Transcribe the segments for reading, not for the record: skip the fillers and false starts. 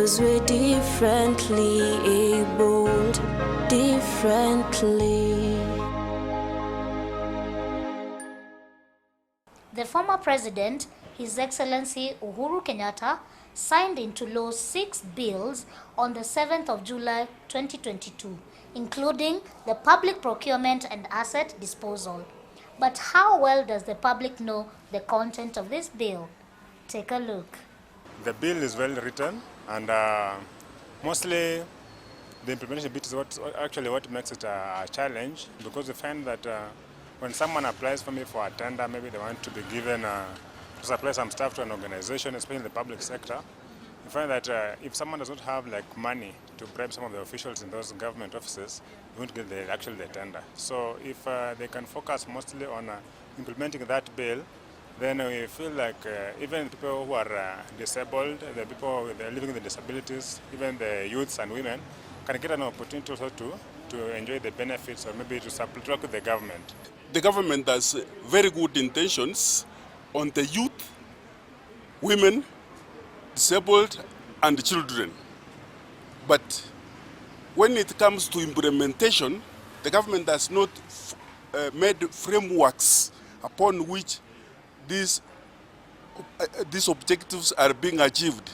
'cause we're differently abled, differently. The former president, His Excellency Uhuru Kenyatta, signed into law 6 bills on the 7th of July 2022, including the Public Procurement and Asset Disposal. But how well does the public know the content of this bill? Take a look. The bill is well written, and mostly the implementation bit is what makes it a challenge, because we find that when someone applies for a tender, maybe they want to be given to supply some stuff to an organization, especially in the public sector. We find that if someone does not have money to bribe some of the officials in those government offices, they won't get the tender. So if they can focus mostly on implementing that bill, then we feel like even people who are disabled, the people living with disabilities, even the youths and women, can get an opportunity also to enjoy the benefits, or maybe to work with the government. The government has very good intentions on the youth, women, disabled, and children. But when it comes to implementation, the government has not made frameworks upon which these objectives are being achieved.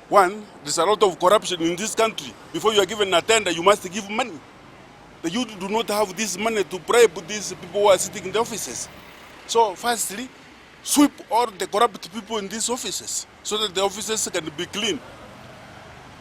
One, there's a lot of corruption in this country. Before you are given a tender, you must give money. The youth do not have this money to bribe these people who are sitting in the offices. So firstly, sweep all the corrupt people in these offices so that the offices can be clean.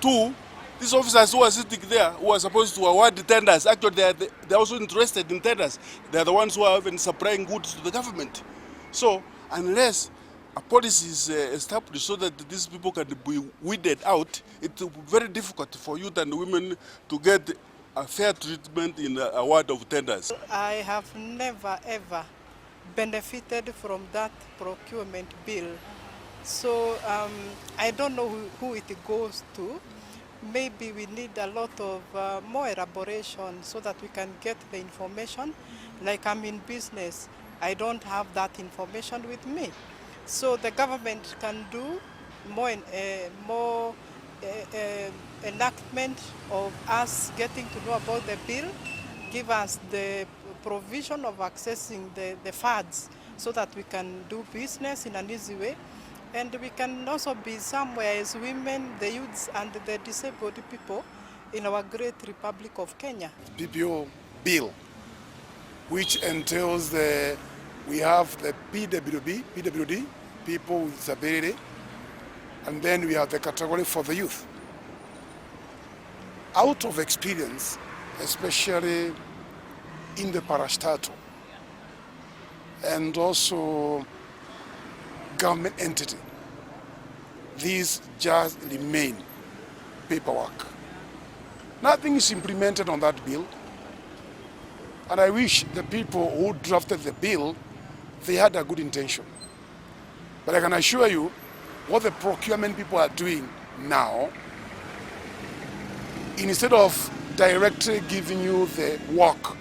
Two, these officers who are sitting there, who are supposed to award the tenders, actually they're also interested in tenders. They're the ones who are even supplying goods to the government. So unless a policy is established so that these people can be weeded out, it will be very difficult for youth and women to get a fair treatment in the award of tenders. I have never ever benefited from that procurement bill. So I don't know who it goes to. Maybe we need a lot of more elaboration so that we can get the information. Like I'm in business, I don't have that information with me. So the government can do more enactment of us getting to know about the bill, give us the provision of accessing the funds so that we can do business in an easy way. And we can also be somewhere as women, the youths, and the disabled people in our great Republic of Kenya. BPO Bill, which entails we have the PWD, people with disability, and then we have the category for the youth. Out of experience, especially in the parastatal, and also government entity, these just remain paperwork. Nothing is implemented on that bill, and I wish the people who drafted the bill, they had a good intention. But I can assure you, what the procurement people are doing now, instead of directly giving you the work,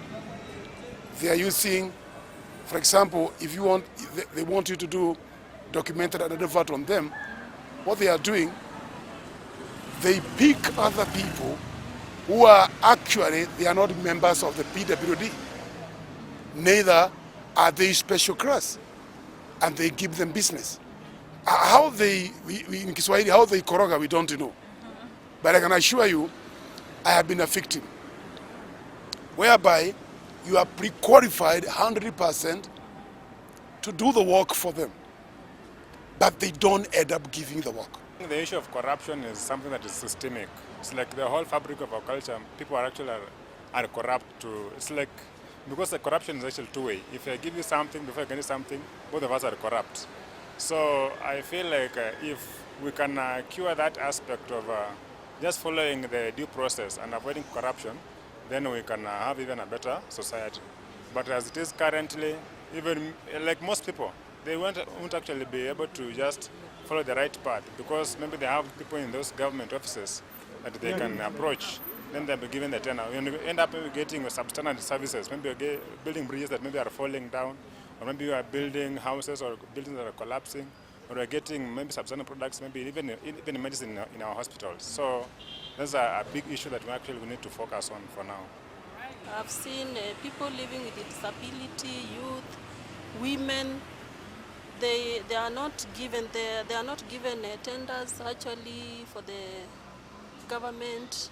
they are using, for example, if they want you to do documented advert on them, what they are doing, they pick other people who are actually, they are not members of the PWD. Neither are they special class, and they give them business. How they, in Kiswahili, how they koroga, we don't know. But I can assure you, I have been a victim, whereby you are pre-qualified 100% to do the work for them, but they don't end up giving the work. The issue of corruption is something that is systemic. It's like the whole fabric of our culture. People are actually are corrupt too. It's like, because the corruption is actually two-way. If I give you something, before I get you something, both of us are corrupt. So I feel like if we can cure that aspect of just following the due process and avoiding corruption, then we can have even a better society. But as it is currently, even like most people, they won't actually be able to just follow the right path, because maybe they have people in those government offices that they can approach. Then they'll be given the tender. You end up getting substandard services. Maybe you're building bridges that maybe are falling down, or maybe you are building houses or buildings that are collapsing. or we're getting maybe substandard products, maybe even medicine in our hospitals. So that's a big issue that we need to focus on for now. I've seen people living with disability, youth, women. They are not given tenders actually for the government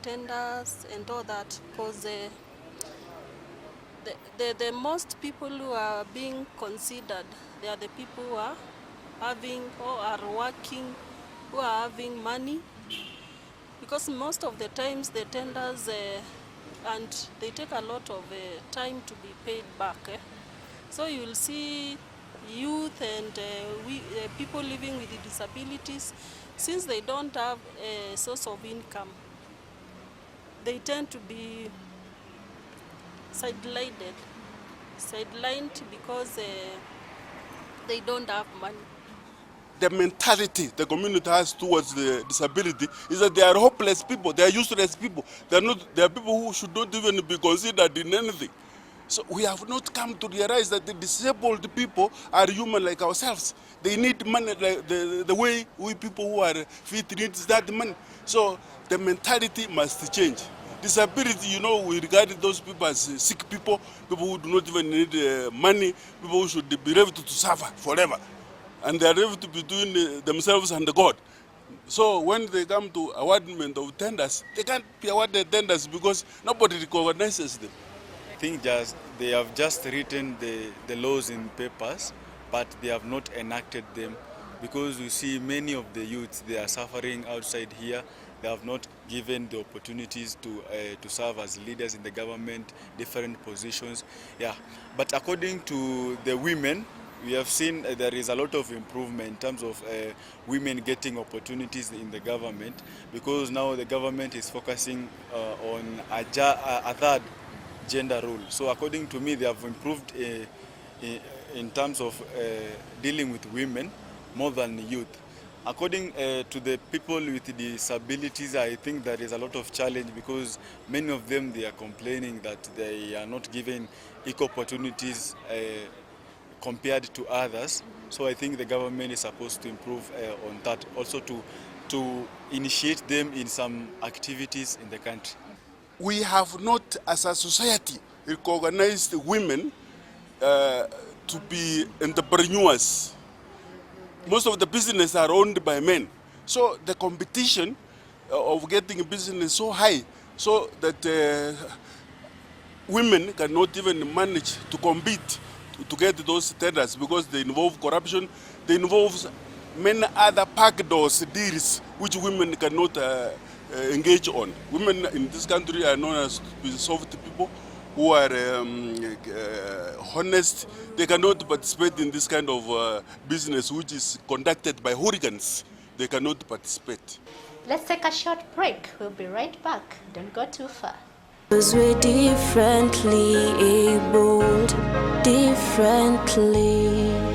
tenders and all that, because the most people who are being considered, they are the people who are having or are working, who are having money, because most of the times the tenders and they take a lot of time to be paid back. So you will see youth and people living with disabilities, since they don't have a source of income, they tend to be sidelined because they don't have money. The mentality the community has towards the disability is that they are hopeless people, they are useless people. They are people who should not even be considered in anything. So we have not come to realize that the disabled people are human like ourselves. They need money like the way we people who are fit need that money. So the mentality must change. Disability, we regard those people as sick people, people who do not even need money, people who should be left to suffer forever. And they are left between themselves and God. So when they come to awardment of tenders, they can't be awarded tenders because nobody recognizes them. I think they have just written the laws in papers, but they have not enacted them, because you see many of the youths, they are suffering outside here. They have not given the opportunities to serve as leaders in the government, different positions. Yeah, but according to the women, we have seen there is a lot of improvement in terms of women getting opportunities in the government, because now the government is focusing on a third gender role. So according to me, they have improved in terms of dealing with women more than youth. According to the people with disabilities, I think there is a lot of challenge, because many of them, they are complaining that they are not given equal opportunities compared to others. So I think the government is supposed to improve on that, also to initiate them in some activities in the country. We have not, as a society, recognized women to be entrepreneurs. Most of the businesses are owned by men. So the competition of getting a business is so high, so that women cannot even manage to compete to get those tenders, because they involve corruption, they involve many other backdoors deals which women cannot engage on. Women in this country are known as soft people who are honest. They cannot participate in this kind of business which is conducted by hooligans. They cannot participate. Let's take a short break. We'll be right back. Don't go too far. 'Cause we're differently abled, differently.